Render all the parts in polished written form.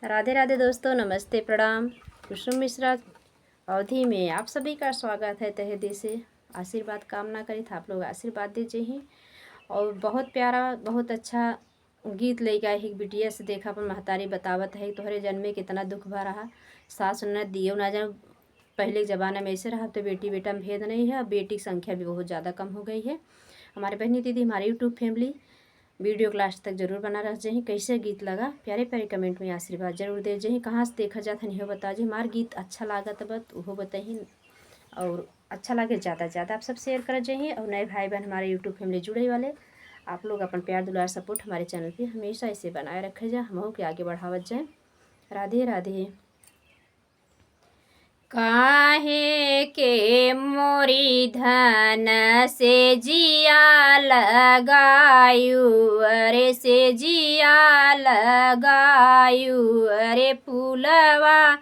राधे राधे दोस्तों, नमस्ते, प्रणाम। कुसुम मिश्रा अवधि में आप सभी का स्वागत है। तहे दिल से आशीर्वाद कामना करी था, आप लोग आशीर्वाद दीजिए ही। और बहुत प्यारा, बहुत अच्छा गीत लेके आई ही। बिटिया से देखा अपन महतारी बतावत है तोहरे जन्मे कितना दुख भा रहा, सास न दियो ना जान। पहले के ज़माने में ऐसे रहा, तो बेटी बेटा में भेद नहीं है। अब बेटी की संख्या भी बहुत ज़्यादा कम हो गई है। हमारे बहनी दीदी, हमारे यूट्यूब फैमिली, वीडियो को लास्ट तक जरूर बना रह जाए। कैसे गीत लगा प्यारे प्यारे कमेंट में आशीर्वाद जरूर दे जाए। कहाँ से देखा जाता नहीं हो बता जी। हमारा गीत अच्छा लगा तब वो बताइए, और अच्छा लगे ज़्यादा से ज़्यादा आप सब शेयर कर जाइए। और नए भाई बहन हमारे यूट्यूब फैमिली जुड़े वाले, आप लोग अपन प्यार दुलार सपोर्ट हमारे चैनल पे हमेशा ऐसे बनाए रखे जाए, हम के आगे बढ़ावत जाए। राधे राधे। काहे के मोरी धन से जिया लगायू, अरे से जिया लगायू, अरे फूलवा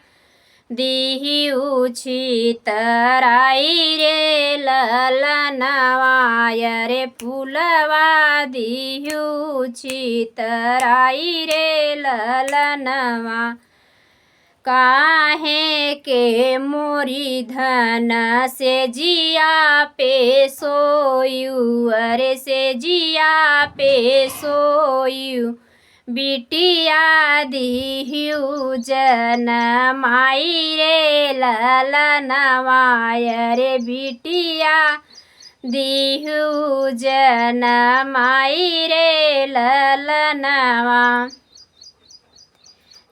दिहिउ छितराई रे ललनवा, अरे फूलवा दिहिउ छितराई रे ललनवा। काहे के मोरी धन से जिया पे सोयू, अरे से जिया पे सोयू, बिटिया दिहिउ जनमाई रे ललनवा, अरे बिटिया दिहिउ जनमाई रे ललनवा।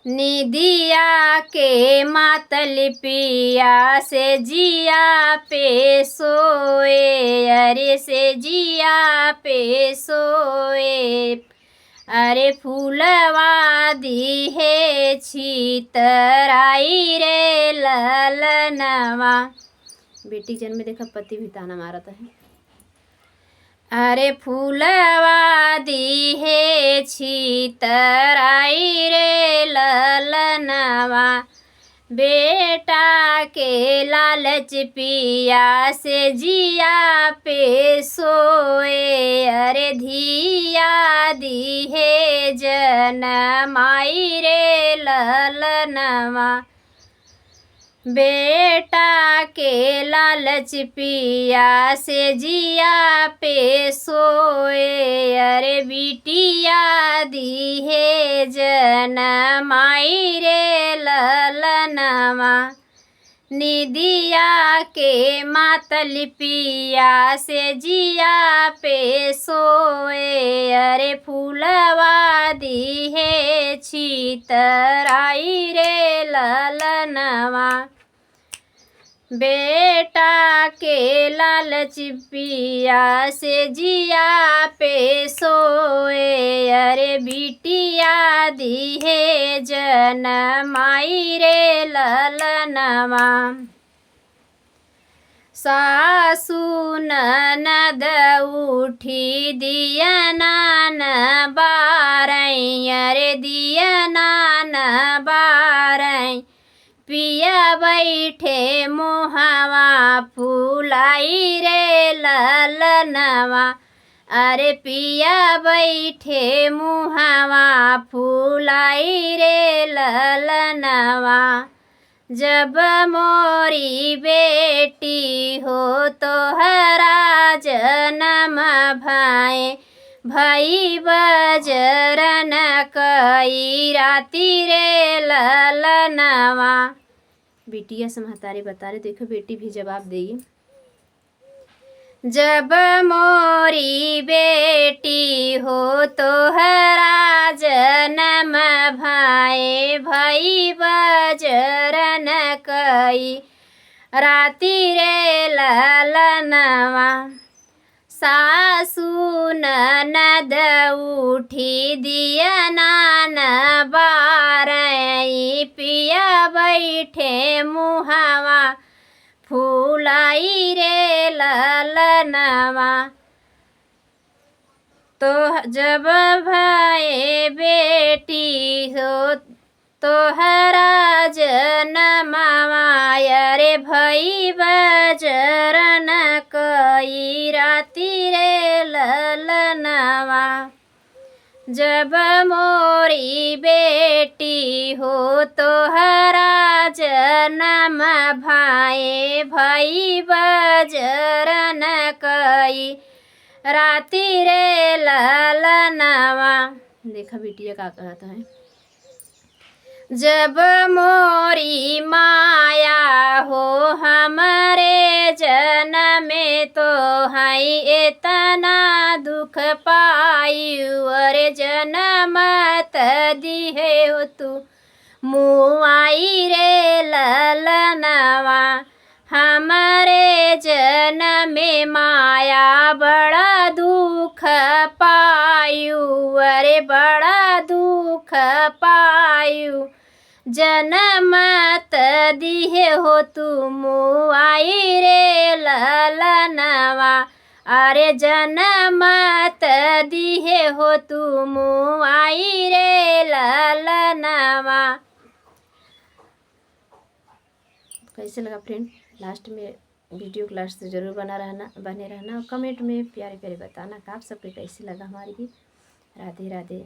निदिया के मातल पिया से जिया पे सोए, अरे से जिया पे सोए, अरे फूलवा दिहे छितराई रे ललनवा। बेटी जन्म में देखा पति भी ताना मारत है। अरे फूलवा दिहे छितराई रे ललनवा, बेटा के लालच पिया से जिया पे सोए, अरे धिया दिहे जनमाई रे ललनवा। बेटा के लालच पिया से जिया पे सोए, अरे बिटिया दिहे जनमाई रे ललनवा। निदिया के मातल पिया से जिया पे सोए, अरे फूलवा दिहे छितराई रे ललनवा। बेटा के लालच पिया से जिया पे सोए, अरे बिटिया दिहे जनमाई रे ललनवा। सासु ननद उठी दियना न बारई, अरे दियना न बारई, पिया बैठे मुहावा फूलाई रे ललनवा, अरे पिया बैठे मुहावा फूलाई रे ललनवा। जब मोरी बेटी हो तोहरा जनम भाई, भाई बजरन कई राती रे ललनवा। बिटिया से महतारी बता रहे, देखो बेटी भी जवाब देगी। जब मोरी बेटी हो तोहरा जनम भाई, भाई बजरन कई राती रे ललनवा। सासु ननद उठी दियना न बारई, पिया बैठे मुहावा फूलाई रे ललनवा। तो जब भाई बेटी हो तोहरा जनमवा, अरे भई बजरन कई राती रे ललनवा। जब मोरी बेटी हो तोहरा जन्म भाए भई बजरन कई राति रे ललनवा। देखा बिटिया का कहता है, जब मोरी माया हो हमारे जन्म में तो हई इतना दुख पायु। अरे जन्म दिहे हो तू मुआई रे ललनवा। हमारे जन्म में माया बड़ा दुख पायु। अरे बड़ा दुख पायु। जनमत दिहे हो तू मुआई रे ललनवा। अरे जनमत दिहे हो तू मुआई रे ललनवा। कैसे लगा फ्रेंड? लास्ट में वीडियो को लास्ट से ज़रूर बने रहना और कमेंट में प्यारे प्यारे बताना कि आप सबको कैसे लगा हमारी गीत। राधे राधे।